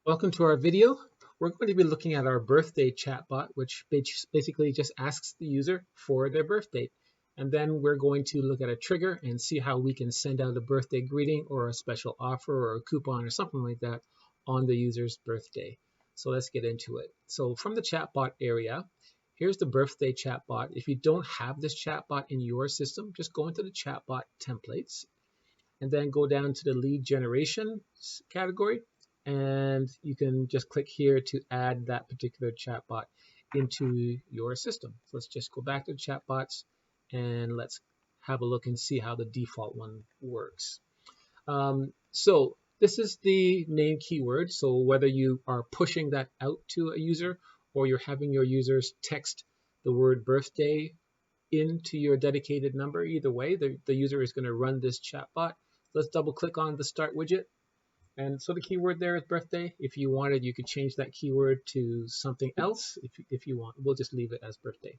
Welcome to our video. We're going to be looking at our birthday chatbot, which basically just asks the user for their birthday. And then we're going to look at a trigger and see how we can send out a birthday greeting or a special offer or a coupon or something like that on the user's birthday. So let's get into it. So from the chatbot area, here's the birthday chatbot. If you don't have this chatbot in your system, just go into the chatbot templates and then go down to the lead generation category. And you can just click here to add that particular chatbot into your system. So let's just go back to the chatbots and let's have a look and see how the default one works. So this is the main keyword. So whether you are pushing that out to a user or you're having your users text the word birthday into your dedicated number, either way, the user is going to run this chatbot. Let's double click on the start widget. And so the keyword there is birthday. If you wanted, you could change that keyword to something else if you want. We'll just leave it as birthday.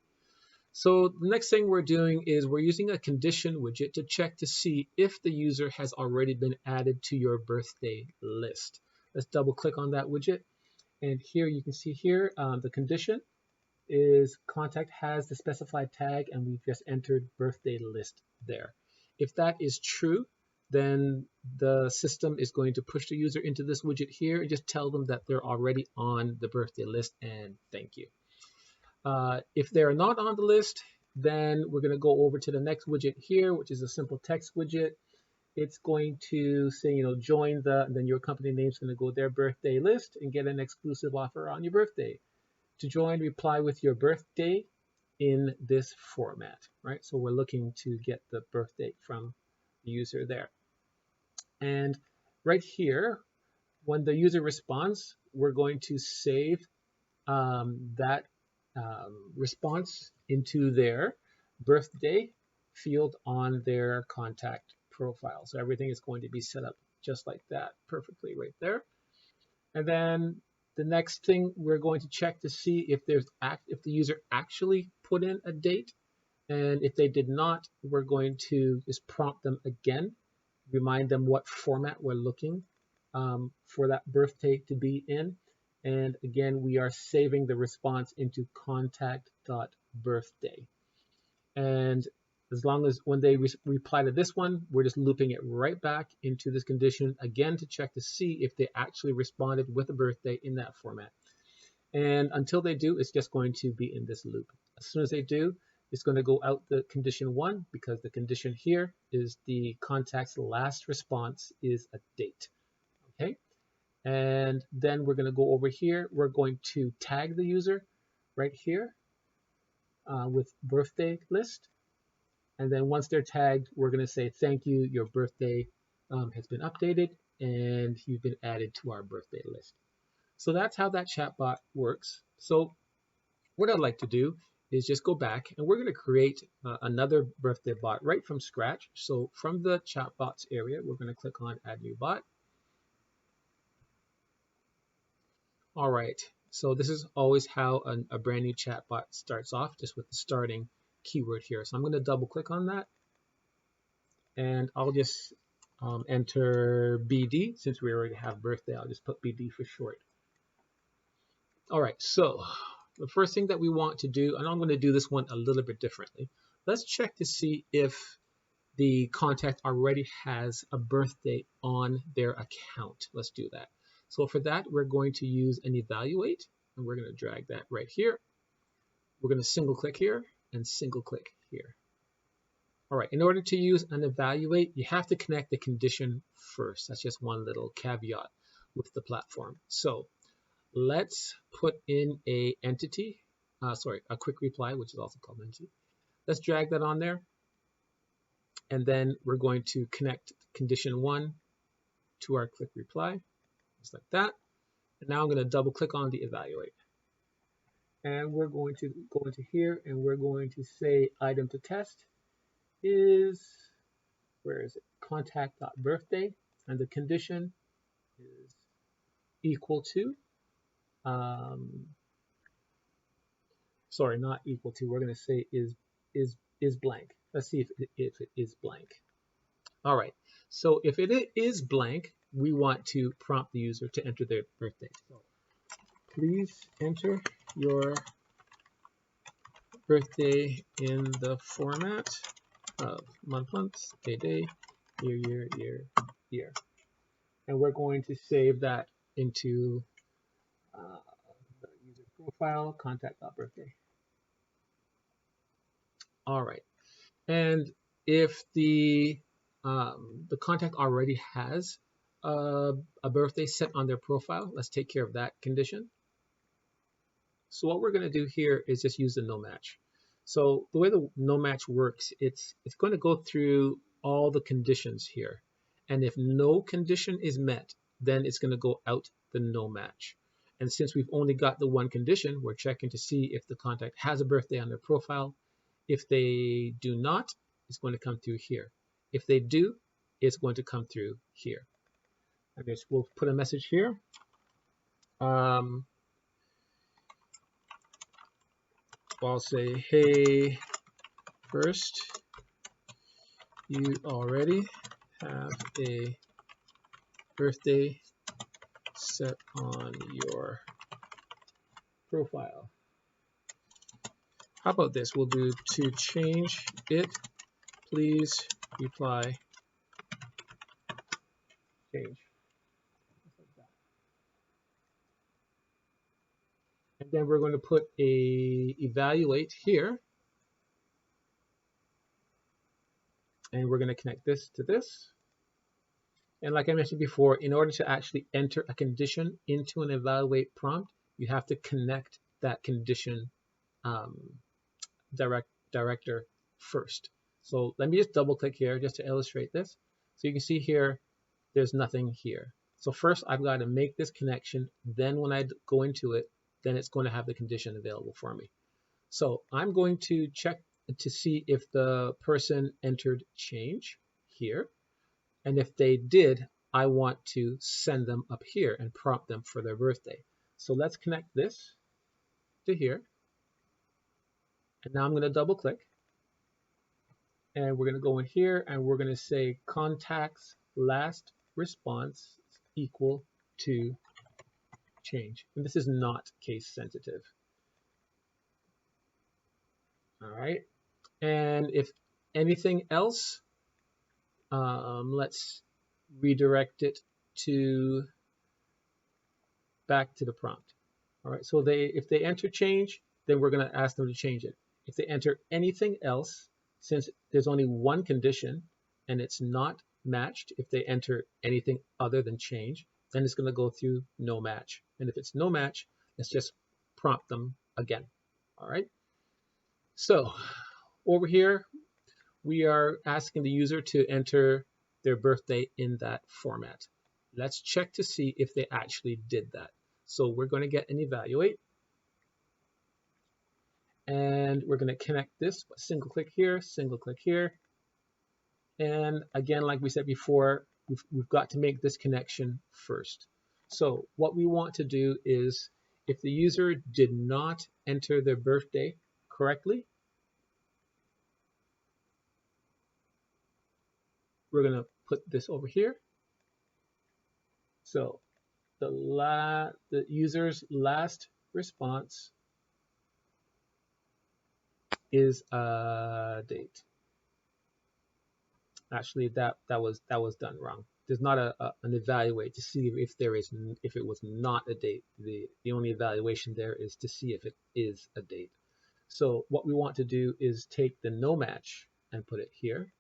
So the next thing we're doing is we're using a condition widget to check to see if the user has already been added to your birthday list. Let's double click on that widget. And here you can see here the condition is contact has the specified tag, and we've just entered birthday list there. If that is true, then the system is going to push the user into this widget here and just tell them that they're already on the birthday list and thank you. If they're not on the list, then we're going to go over to the next widget here, which is a simple text widget. It's going to say, join then your company name is going to go their birthday list and get an exclusive offer on your birthday. To join, reply with your birthday in this format, right? So we're looking to get the birthday from the user there. And right here, when the user responds, we're going to save that response into their birthday field on their contact profile. So everything is going to be set up just like that, perfectly right there. And then the next thing we're going to check to see if the user actually put in a date. And if they did not, we're going to just prompt them again, remind them what format we're looking for that birthday to be in. And again, we are saving the response into contact.birthday. And as long as when they reply to this one, we're just looping it right back into this condition again to check to see if they actually responded with a birthday in that format. And until they do, it's just going to be in this loop. As soon as they do, it's going to go out the condition 1 because the condition here is the contact's last response is a date. Okay, and then we're going to go over here. We're going to tag the user right here with birthday list. And then once they're tagged, we're going to say, thank you, your birthday has been updated and you've been added to our birthday list. So that's how that chatbot works. So what I'd like to do is just go back and we're going to create another birthday bot right from scratch. So from the chatbots area, we're going to click on add new bot. All right, so this is always how a brand new chatbot starts off, just with the starting keyword here. So I'm going to double click on that and I'll just enter BD. Since we already have birthday, I'll just put BD for short. All right, so the first thing that we want to do, and I'm going to do this one a little bit differently. Let's check to see if the contact already has a birthday on their account. Let's do that. So for that, we're going to use an evaluate, and we're going to drag that right here. We're going to single click here and single click here. All right, in order to use an evaluate, you have to connect the condition first. That's just one little caveat with the platform. So let's put in a quick reply, which is also called entity. Let's drag that on there. And then we're going to connect condition 1 to our quick reply, just like that. And now I'm going to double click on the evaluate. And we're going to go into here and we're going to say item to test is, where is it? Contact.birthday. And the condition is equal to, sorry, not equal to, we're going to say is blank. Let's see if it is blank. All right, So if it is blank, we want to prompt the user to enter their birthday. So please enter your birthday in the format of month, day, day, year. And we're going to save that into the user profile, contact.birthday. All right. And if the contact already has a birthday set on their profile, let's take care of that condition. So what we're going to do here is just use the no match. So the way the no match works, it's going to go through all the conditions here. And if no condition is met, then it's going to go out the no match. And since we've only got the one condition, we're checking to see if the contact has a birthday on their profile. If they do not, it's going to come through here. If they do, it's going to come through here. I guess we'll put a message here. I'll say, hey, first, you already have a birthday set on your profile. How about this? We'll do to change it, please reply change. And then we're going to put a evaluate here. And we're going to connect this to this. And like I mentioned before, in order to actually enter a condition into an evaluate prompt, you have to connect that condition director first. So let me just double click here just to illustrate this. So you can see here, there's nothing here. So first I've got to make this connection. Then when I go into it, then it's going to have the condition available for me. So I'm going to check to see if the person entered change here. And if they did, I want to send them up here and prompt them for their birthday. So let's connect this to here. And now I'm going to double click. And we're going to go in here and we're going to say contacts last response equal to change. And this is not case sensitive. All right. And if anything else, let's redirect it to back to the prompt. All right. So if they enter change, then we're going to ask them to change it. If they enter anything else, since there's only one condition and it's not matched, if they enter anything other than change, then it's going to go through no match. And if it's no match, let's just prompt them again. All right. So over here, we are asking the user to enter their birthday in that format. Let's check to see if they actually did that. So we're going to get an evaluate. And we're going to connect this, single click here, single click here. And again, like we said before, we've got to make this connection first. So what we want to do is, if the user did not enter their birthday correctly, we're going to put this over here. So the user's last response is a date. Actually, that was done wrong. There's not an evaluate to see if it was not a date. The only evaluation there is to see if it is a date. So what we want to do is take the no match and put it here.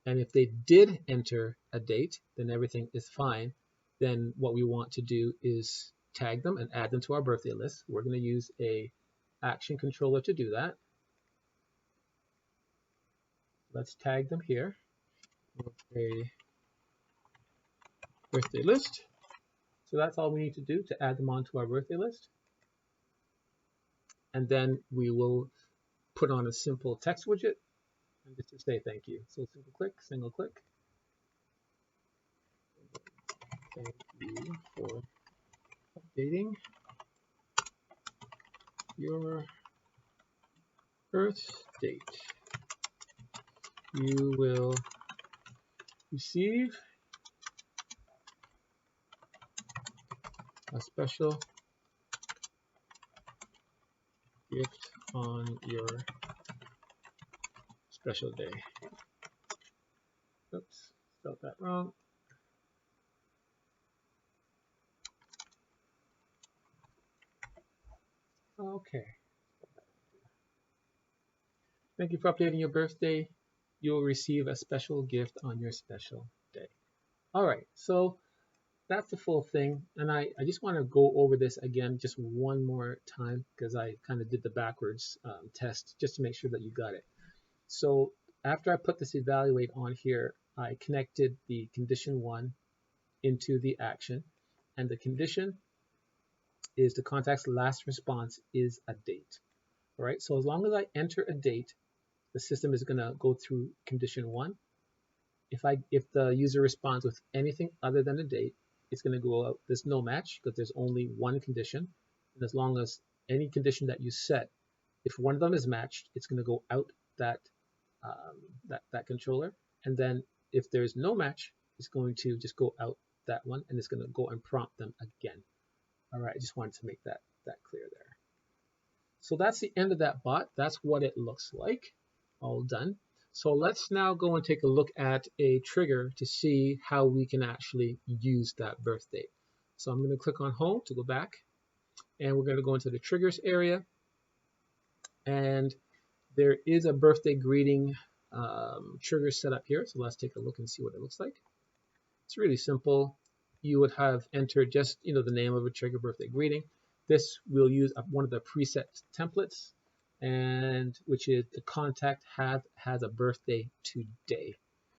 And if they did enter a date, then everything is fine. Then what we want to do is tag them and add them to our birthday list. We're going to use a action controller to do that. Let's tag them here with a birthday list. So that's all we need to do to add them onto our birthday list. And then we will put on a simple text widget and just to say thank you. So single click. Thank you for updating your birth date. You will receive a special gift on your special day. Oops, spelled that wrong. Okay. Thank you for updating your birthday. You will receive a special gift on your special day. All right, so that's the full thing. And I just want to go over this again just one more time because I kind of did the backwards test just to make sure that you got it. So after I put this evaluate on here, I connected the condition 1 into the action. And the condition is the contact's last response is a date. All right, so as long as I enter a date, the system is going to go through condition 1. If the user responds with anything other than a date, it's going to go out. There's no match because there's only one condition. And as long as any condition that you set, if one of them is matched, it's going to go out that controller. And then if there's no match, it's going to just go out that one, and it's going to go and prompt them again. All right, I just wanted to make that clear there. So that's the end of that bot. That's what it looks like, all done. So let's now go and take a look at a trigger to see how we can actually use that birth date. So I'm going to click on home to go back, and we're going to go into the triggers area. And there is a birthday greeting trigger set up here. So let's take a look and see what it looks like. It's really simple. You would have entered just the name of a trigger, birthday greeting. This will use one of the preset templates, and which is the contact has a birthday today.